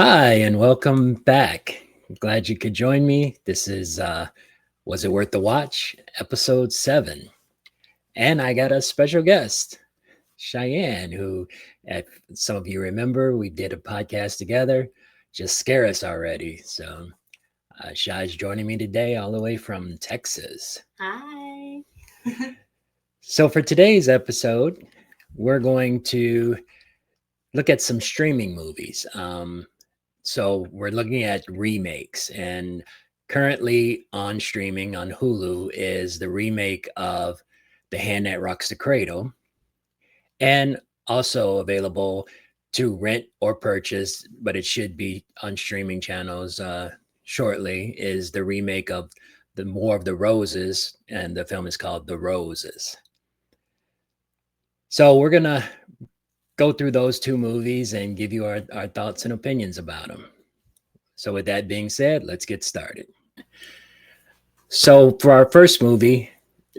Hi, and welcome back. Glad you could join me. This is Was It Worth the Watch, episode 7. And I got a special guest, Cheyenne, who, if some of you remember, we did a podcast together, Just Scare Us Already. So, Shai's joining me today, all the way from Texas. Hi. So, for today's episode, we're going to look at some streaming movies. So we're looking at remakes, and currently on streaming on Hulu is the remake of The Hand That Rocks the Cradle, and also available to rent or purchase, but it should be on streaming channels shortly, is the remake of The War of the Roses, and the film is called The Roses. So we're going to go through those two movies and give you our thoughts and opinions about them. So with that being said, let's get started. So for our first movie,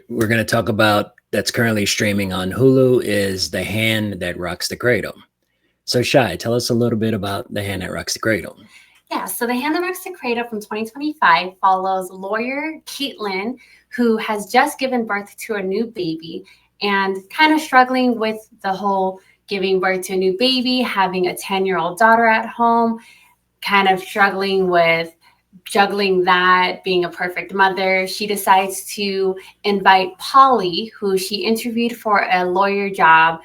we're going to talk about that's currently streaming on Hulu is The Hand That Rocks the Cradle. So Shai, tell us a little bit about The Hand That Rocks the Cradle. Yeah, so The Hand That Rocks the Cradle from 2025 follows lawyer Caitlin, who has just given birth to a new baby and kind of struggling with the whole giving birth to a new baby, having a 10-year-old daughter at home, kind of struggling with juggling that, being a perfect mother. She decides to invite Polly, who she interviewed for a lawyer job,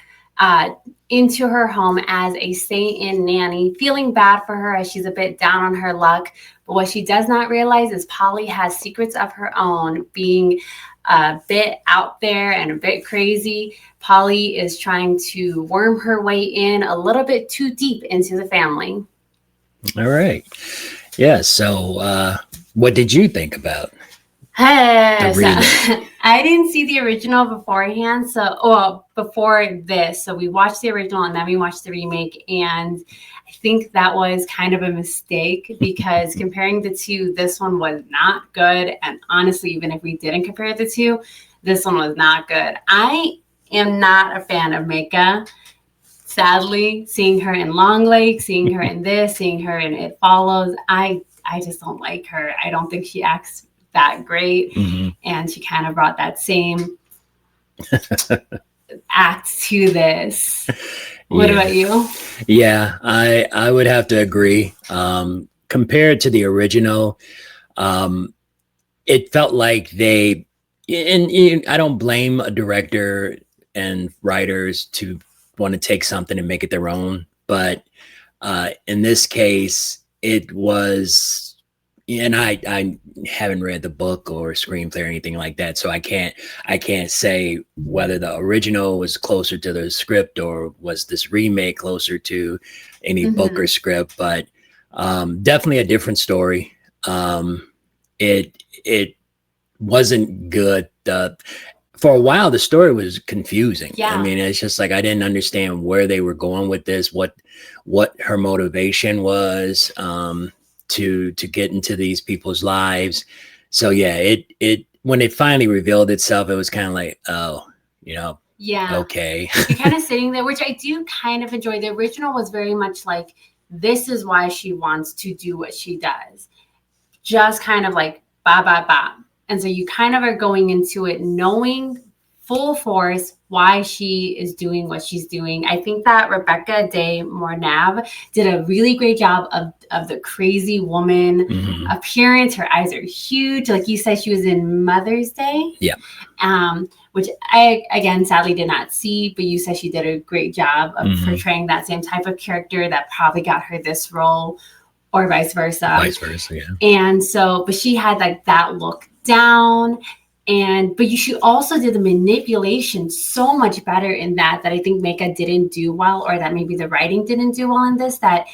into her home as a stay-in nanny, feeling bad for her as she's a bit down on her luck. But what she does not realize is Polly has secrets of her own, being a bit out there and a bit crazy. Polly is trying to worm her way in a little bit too deep into the family. All right. Yeah. So what did you think about the remake? I didn't see the original beforehand. Before this. So we watched the original and then we watched the remake. And I think that was kind of a mistake because comparing the two, this one was not good. And honestly, even if we didn't compare the two, this one was not good. I am not a fan of Micah. Sadly, seeing her in Long Lake, seeing her in this, seeing her in It Follows, I just don't like her. I don't think she acts that great. Mm-hmm. And she kind of brought that same act to this. What about you? Yeah, I would have to agree. Compared to the original, it felt like I don't blame a director and writers to want to take something and make it their own, but in this case it was, and I haven't read the book or screenplay or anything like that, so I can't say whether the original was closer to the script or was this remake closer to any book or script, but definitely a different story. It wasn't good. For a while, the story was confusing. Yeah. I mean, it's just like I didn't understand where they were going with this, what her motivation was to get into these people's lives. So yeah, it when it finally revealed itself, it was kind of like, oh, yeah, okay. You're kind of sitting there, which I do kind of enjoy. The original was very much like, this is why she wants to do what she does. Just kind of like, ba, ba, ba. And so you kind of are going into it knowing full force why she is doing what she's doing. I think that Rebecca De Mornave did a really great job of the crazy woman appearance. Her eyes are huge. Like you said, she was in Mother's Day. Yeah. Which I, again, sadly did not see, but you said she did a great job of portraying that same type of character that probably got her this role, or vice versa. Vice versa, yeah. And so, but she had like that look down, but she also did the manipulation so much better in that I think Micah didn't do well, or that maybe the writing didn't do well in this, that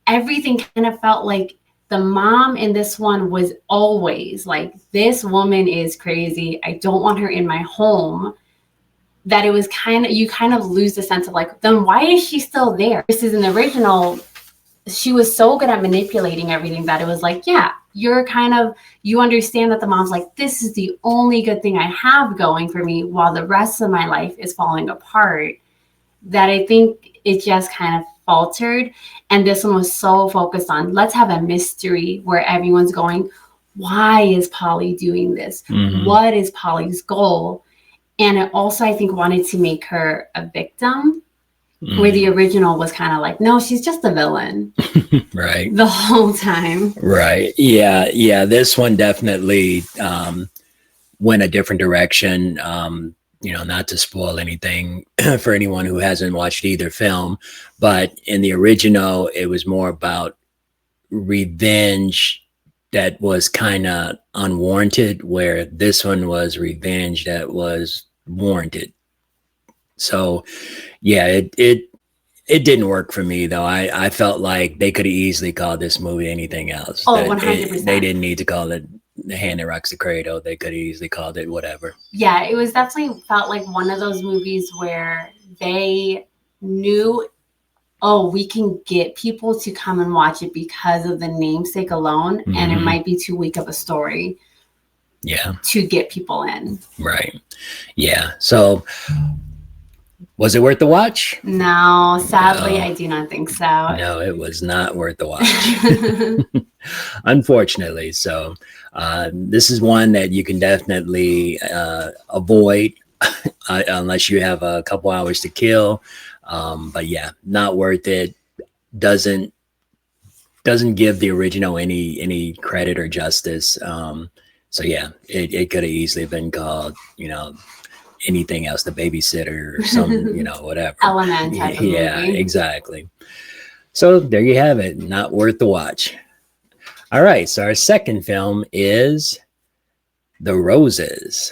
everything kind of felt like the mom in this one was always like, this woman is crazy, I don't want her in my home. That it was you kind of lose the sense of like, then why is she still there? This is in the original, she was so good at manipulating everything that it was like, yeah, you understand that the mom's like, this is the only good thing I have going for me while the rest of my life is falling apart. That I think it just kind of faltered. And this one was so focused on, let's have a mystery where everyone's going, why is Polly doing this? Mhm. What is Polly's goal? And it also, I think, wanted to make her a victim, where the original was kind of like, no, she's just a villain Right. the whole time. Right. Yeah. Yeah. This one definitely went a different direction. Not to spoil anything for anyone who hasn't watched either film, but in the original, it was more about revenge that was kind of unwarranted, where this one was revenge that was warranted. So, yeah, it didn't work for me though. I felt like they could have easily called this movie anything else. Oh, 100%. They didn't need to call it The Hand That Rocks the Cradle. They could have easily called it whatever. Yeah, it was definitely felt like one of those movies where they knew, oh, we can get people to come and watch it because of the namesake alone, and it might be too weak of a story. Yeah. To get people in. Right. Yeah. So, was it worth the watch? No, sadly, I do not think so. No, it was not worth the watch. Unfortunately. So, this is one that you can definitely avoid unless you have a couple hours to kill. But yeah, not worth it. Doesn't give the original any credit or justice. So yeah, it could have easily been called, anything else, The Babysitter or some, whatever. Element type of Yeah, movie. exactly. So there you have it. Not worth the watch. All right. So our second film is The Roses.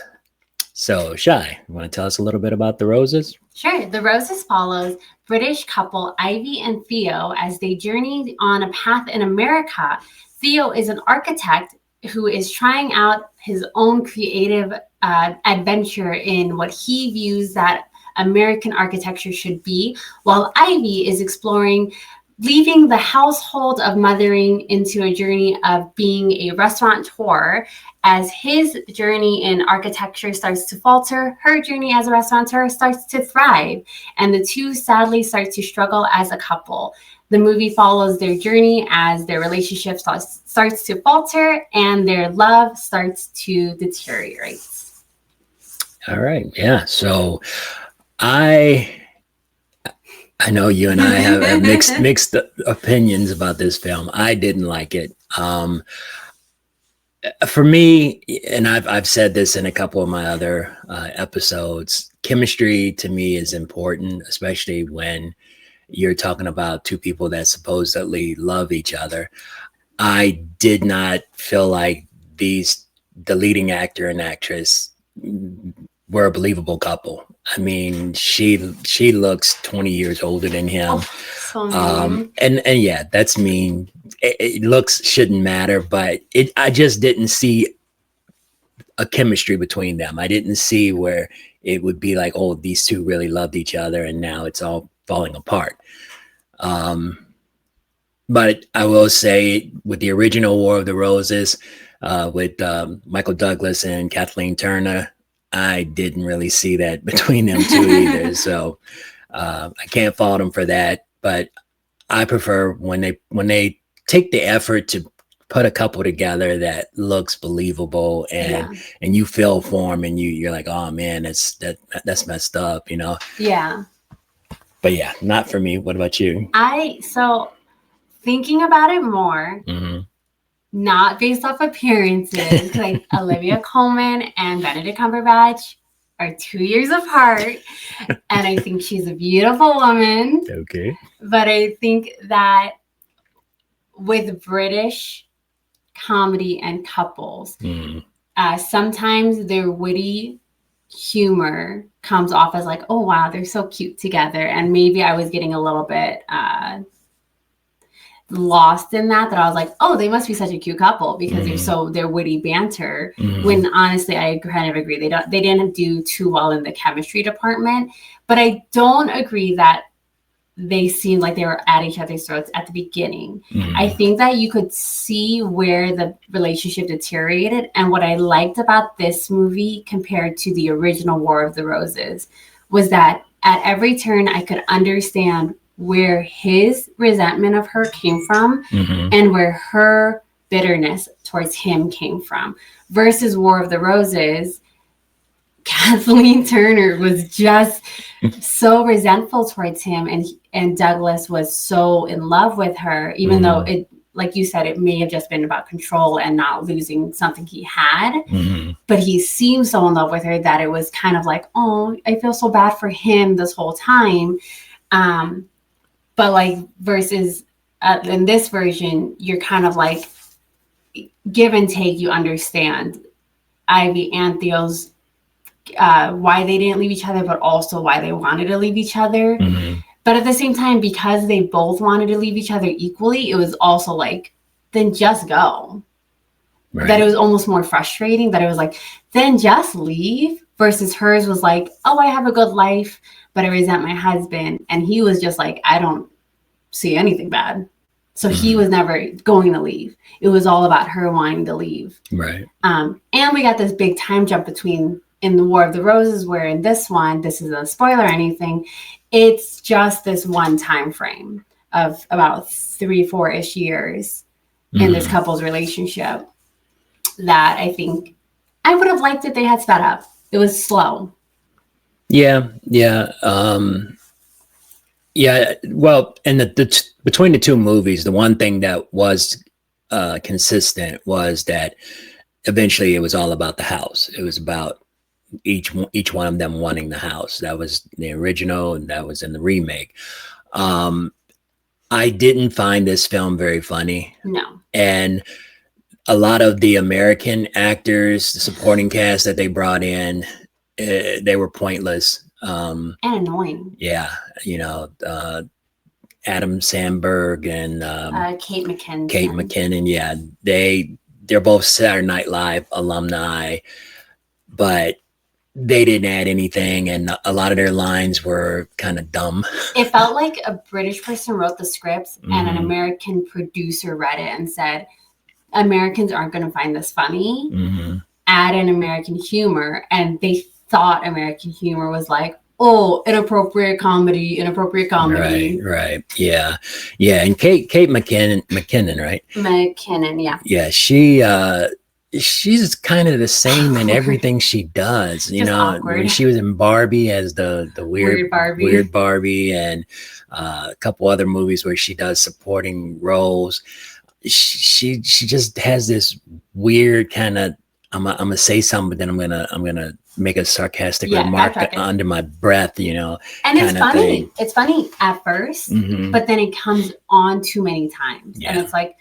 So Shai, you want to tell us a little bit about The Roses? Sure. The Roses follows British couple Ivy and Theo as they journey on a path in America. Theo is an architect who is trying out his own creative adventure in what he views that American architecture should be, while Ivy is exploring leaving the household of mothering into a journey of being a restaurateur. As his journey in architecture starts to falter, her journey as a restaurateur starts to thrive, and the two sadly start to struggle as a couple. The movie follows their journey as their relationship starts to falter and their love starts to deteriorate. All right. Yeah. So I know you and I have mixed opinions about this film. I didn't like it. For me, and I've said this in a couple of my other episodes, chemistry to me is important, especially when you're talking about two people that supposedly love each other. I did not feel like the leading actor and actress were a believable couple. I mean, she looks 20 years older than him. Oh, so mean. And yeah, that's mean. Looks shouldn't matter, but I just didn't see a chemistry between them. I didn't see where it would be like, oh, these two really loved each other and now it's all falling apart. But I will say with the original War of the Roses, with Michael Douglas and Kathleen Turner, I didn't really see that between them two either. So I can't fault them for that. But I prefer when they take the effort to put a couple together that looks believable and you feel for them and you're like, oh man, that's messed up, Yeah. But yeah, not for me. What about you? So thinking about it more, not based off appearances, like Olivia Colman and Benedict Cumberbatch are 2 years apart, and I think she's a beautiful woman. Okay. But I think that with British comedy and couples, sometimes their witty humor comes off as like, oh wow, they're so cute together, and maybe I was getting a little bit lost in that I was like, oh, they must be such a cute couple because they're witty banter, when honestly I kind of agree they didn't do too well in the chemistry department. But I don't agree that they seemed like they were at each other's throats at the beginning. I think that you could see where the relationship deteriorated, and what I liked about this movie compared to the original War of the Roses was that at every turn I could understand where his resentment of her came from Mm-hmm. and where her bitterness towards him came from. Versus War of the Roses, Kathleen Turner was just so resentful towards him, and Douglas was so in love with her, even though it, like you said, it may have just been about control and not losing something he had. Mm-hmm. But he seemed so in love with her that it was kind of like, oh, I feel so bad for him this whole time. But like versus in this version, you're kind of like give and take. You understand Ivy and Theo's why they didn't leave each other, but also why they wanted to leave each other. Mm-hmm. But at the same time, because they both wanted to leave each other equally, it was also like, then just go. Right. That it was almost more frustrating that it was like, then just leave, versus hers was like, oh, I have a good life, but I resent my husband. And he was just like, I don't see anything bad. So he was never going to leave. It was all about her wanting to leave. Right. And we got this big time jump between in the War of the Roses, where in this one, this isn't a spoiler or anything, it's just this one time frame of about 3-4-ish years in this couple's relationship that I think I would have liked if they had sped up. It was slow. Yeah. Yeah. Yeah. Well, and between the two movies, the one thing that was consistent was that eventually it was all about the house. It was about each one of them wanting the house. That was the original, and that was in the remake. I didn't find this film very funny. No. And a lot of the American actors, the supporting cast that they brought in, they were pointless. And annoying. Yeah, Adam Sandberg and Kate McKinnon. Kate McKinnon. Yeah, they're both Saturday Night Live alumni, but they didn't add anything, and a lot of their lines were kind of dumb. It felt like a British person wrote the scripts and an American producer read it and said, Americans aren't going to find this funny. Add an American humor. And they thought American humor was like, oh, inappropriate comedy. Right. Yeah. And Kate McKinnon, right? McKinnon, yeah. Yeah, she's kind of the same in everything she does. Awkward. She was in Barbie as the weird Barbie, and a couple other movies where she does supporting roles. She just has this weird kind of, I'm gonna say something, but then I'm gonna make a sarcastic remark under my breath, And it's funny. Thing. It's funny at first, but then it comes on too many times, and it's like,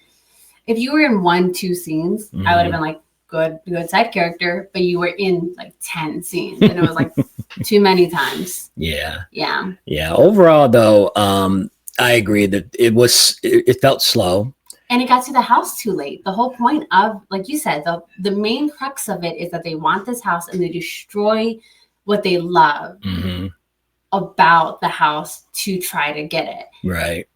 if you were in 1-2 scenes, I would have been like, good side character, but you were in like 10 scenes, and it was like too many times. Yeah. Overall, though, I agree that it felt slow. And it got to the house too late. The whole point of, like you said, the main crux of it is that they want this house and they destroy what they love about the house to try to get it. Right.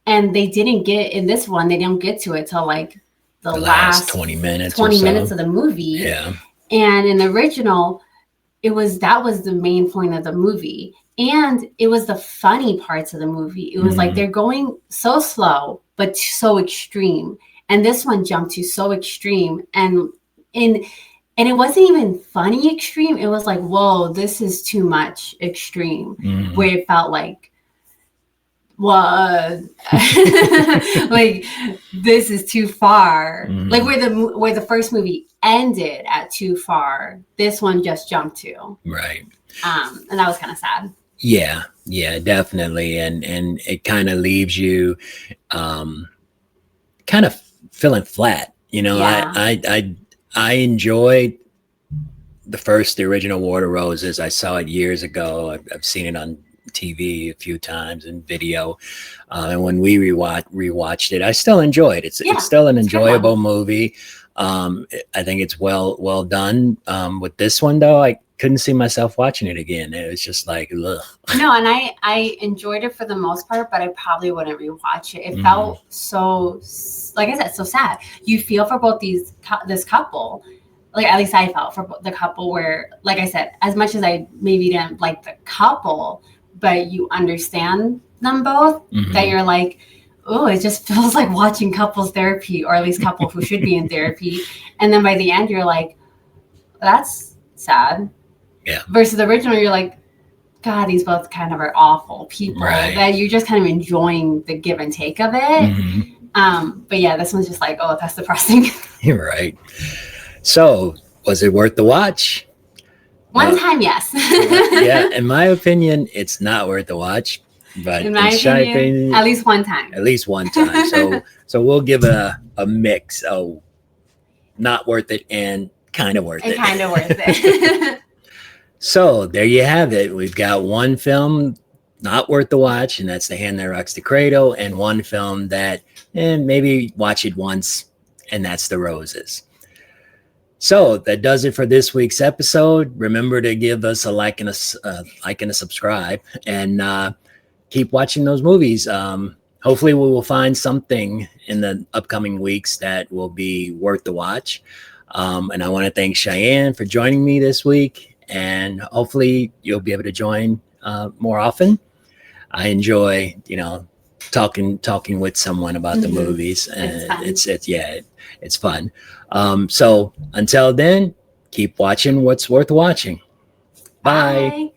And they didn't get, in this one, they didn't get to it till like the last 20 minutes. 20 minutes of the movie. Yeah. And in the original, that was the main point of the movie. And it was the funny parts of the movie. It was like they're going so slow, but so extreme. And this one jumped to so extreme. And it wasn't even funny extreme. It was like, whoa, this is too much extreme. Where it felt like, well, like this is too far. Like where the first movie ended at too far, this one just jumped to. Right. And that was kind of sad. Yeah, definitely. And it kind of leaves you kind of feeling flat. I enjoyed the original War of the Roses. I saw it years ago. I've seen it on TV a few times and video. And when we rewatched it, I still enjoyed it. It's still an enjoyable movie. I think it's well done. With this one though, I couldn't see myself watching it again. It was just like, ugh. No, and I enjoyed it for the most part, but I probably wouldn't rewatch it. It felt so, like I said, so sad. You feel for both this couple. Like, at least I felt for the couple where, like I said, as much as I maybe didn't like the couple, but you understand them both, that you're like, oh, it just feels like watching couples therapy, or at least couple who should be in therapy. And then by the end, you're like, that's sad. Yeah. Versus the original, you're like, God, these both kind of are awful people. Right. That you're just kind of enjoying the give and take of it. But yeah, this one's just like, oh, that's depressing. You're right. So, was it worth the watch? One time, yes. Yeah, in my opinion, it's not worth the watch. But in my opinion, at least one time. At least one time. So we'll give a mix of not worth it and kind of worth it. Kind of worth it. So there you have it. We've got one film not worth the watch, and that's The Hand That Rocks the Cradle, and one film that maybe watch it once, and that's The Roses. So that does it for this week's episode. Remember to give us a like and a subscribe, and keep watching those movies. Hopefully we will find something in the upcoming weeks that will be worth the watch. And I want to thank Cheyenne for joining me this week, and hopefully you'll be able to join more often. I enjoy, talking with someone about the movies, and it's fun. So until then, keep watching what's worth watching. Bye.